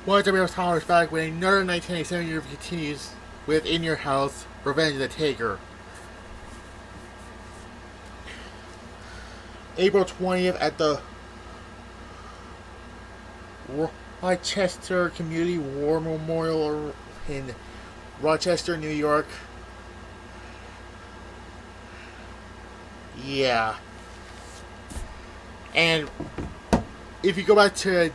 One of WWF Thomas back when another 1987 year continues with In Your House, Revenge of the Taker. April 20th at the Rochester Community War Memorial in Rochester, New York. Yeah. And if you go back to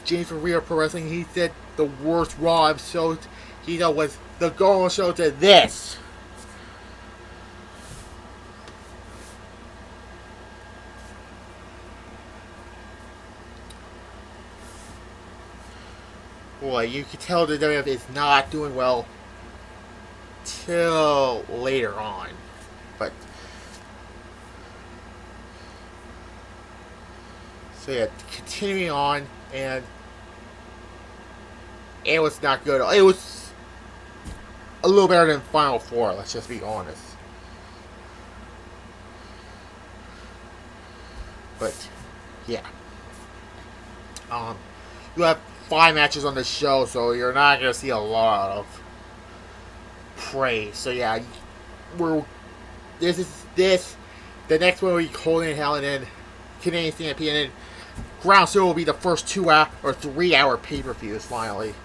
James from Real Pro Wrestling, he said the worst Raw episode he know was the Golden Show to this. Boy, you can tell the WWF is not doing well till later on. But so yeah, continuing on, and it was not good. It was a little better than Final Four, let's just be honest. But yeah. You have 5 matches on the show, so you're not gonna see a lot of praise. So yeah, this. The next one will be Holding Hell, and then Canadian Stampede, and then Ground Zero will be the first 2-hour or 3-hour pay-per-views finally.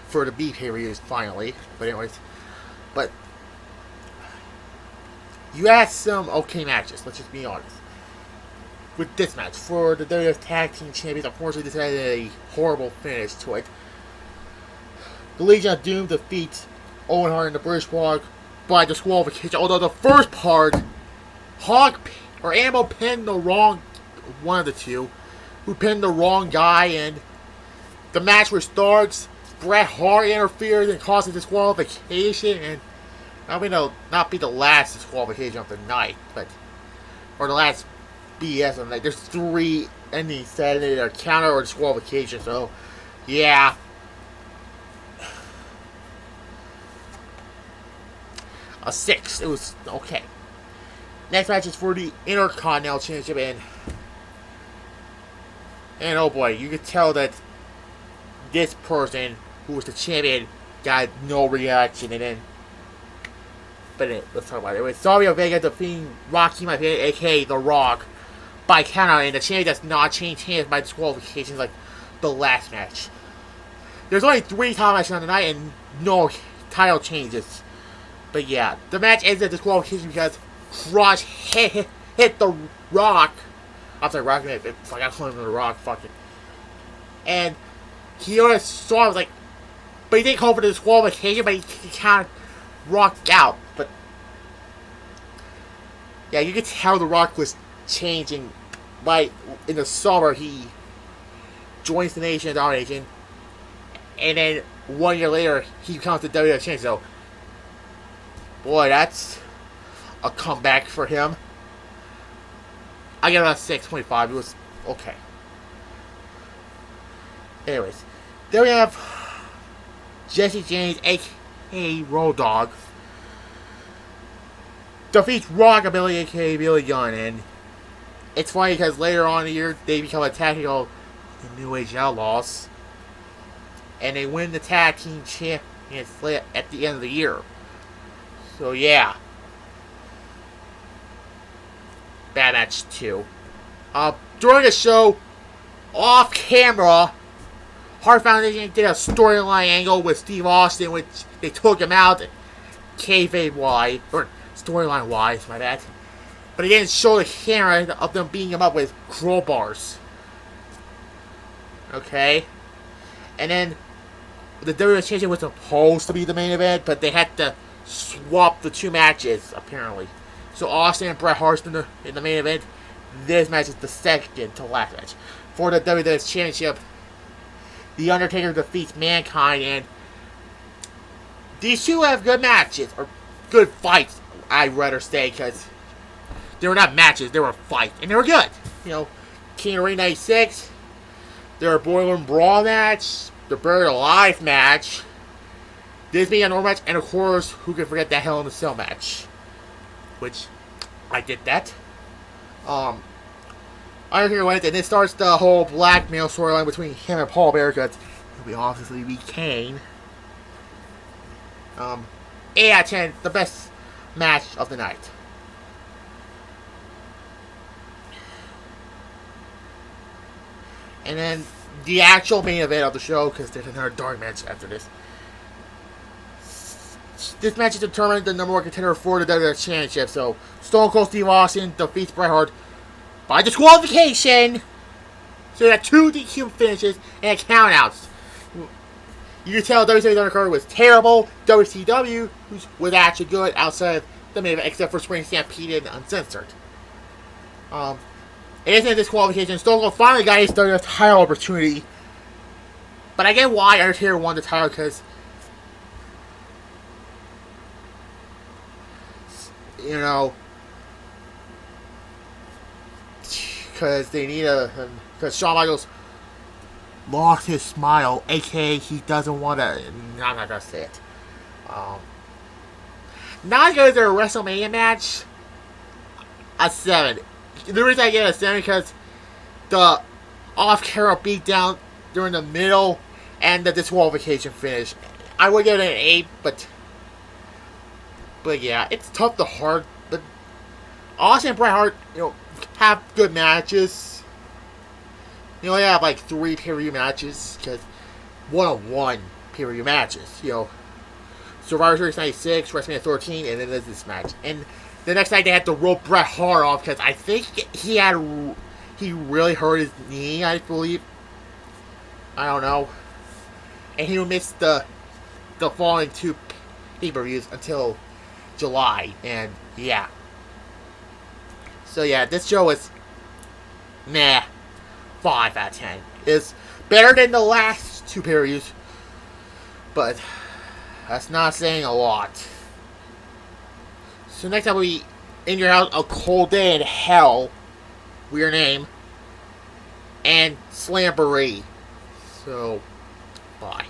For the B pay-per-views finally. But anyways, you had some okay matches. Let's just be honest. With this match for the WWF Tag Team Champions, unfortunately, this had a horrible finish to it. The Legion of Doom defeats Owen Hart and the British Bulldog by disqualification. Although the first part, Ammo pinned the wrong one of the two, who pinned the wrong guy, and the match restarts. Bret Hart interferes and causes disqualification, and I mean, not be the last disqualification of the night, or the last BS on the night. There's 3 endings set in either counter or disqualification, so yeah. A 6. It was okay. Next match is for the Intercontinental Championship, and oh boy, you could tell that this person who was the champion got no reaction, and then. But let's talk about it. With Savio Vega defeating Rocky Maivia, aka The Rock, by countout, and the champion does not change hands by disqualifications like the last match. There's only 3 title matches on the night and no title changes. But yeah, the match ends in disqualification because Crush hit The Rock. I'm sorry, Rock. I got calling him The Rock. Fuck it. And he always saw. I was like, but he didn't call for the disqualification, but he kind of rocked out. But yeah, you could tell The Rock was changing. Right in the summer, he joins the Nation of Domination, and then 1 year later, he becomes the WWF champion. So, boy, that's a comeback for him. I give it a 6.5. It was okay. Anyways, then we have Jesse James, aka Road Dogg, defeats Rockabilly, aka Billy Gunn, and it's funny because later on in the year they become a tag team called the New Age Outlaws, and they win the tag team champions at the end of the year. So yeah, bad match too. During the show, off camera, Hart Foundation did a storyline angle with Steve Austin, which they took him out, kayfabe wise, or storyline wise, my bad. But he didn't show the camera of them beating him up with crowbars. Okay? And then the WWF Championship was supposed to be the main event, but they had to swap the 2 matches, apparently. So Austin and Bret Hart in the main event. This match is the second to last match. For the WWF Championship, The Undertaker defeats Mankind, and these 2 have good matches, or good fights, I'd rather say, because they were not matches, they were fights, and they were good. You know, King of Ring 96, their Boiler Room Brawl match, the Buried Alive match, this being a normal match, and of course, who can forget that Hell in a Cell match, which I did that. Undertaker wins, and it starts the whole blackmail storyline between him and Paul Bearer, because we obviously beat Kane. 8 out of 10, the best match of the night. And then the actual main event of the show, because there's another dark match after this. This match is determined the number one contender for the WWF Championship. So Stone Cold Steve Austin defeats Bret Hart by disqualification. So you got 2 DQ finishes and countouts. You can tell WCW's undercard was terrible. WCW was actually good outside of the main event, except for Spring Stampede and Uncensored. It isn't a disqualification. Stone Cold finally got his WWF title opportunity. But I get why Undertaker won the title, because, you know, because they need because Shawn Michaels lost his smile, aka he doesn't want to. No, I'm not gonna say it. Not because they're a WrestleMania match. A 7. The reason I get a 7 because the off-camera beatdown during the middle and the disqualification finish. I would give it an 8, but yeah, it's tough to hard. But Austin and Bret Hart, have good matches. You only have like 3 pay-per-view matches, because one-on-one pay-per-view matches. Survivor Series 96, WrestleMania 13, and then there's this match. And the next night they had to rope Bret Hart off, because I think he really hurt his knee, I believe. I don't know. And he missed the following 2 pay-per-views until July. And yeah. So yeah, this show was 5 out of 10. It's better than the last 2 pay-per-views, but that's not saying a lot. So next time we In Your House, A Cold Day in Hell, weird name, and Slamboree. So, bye.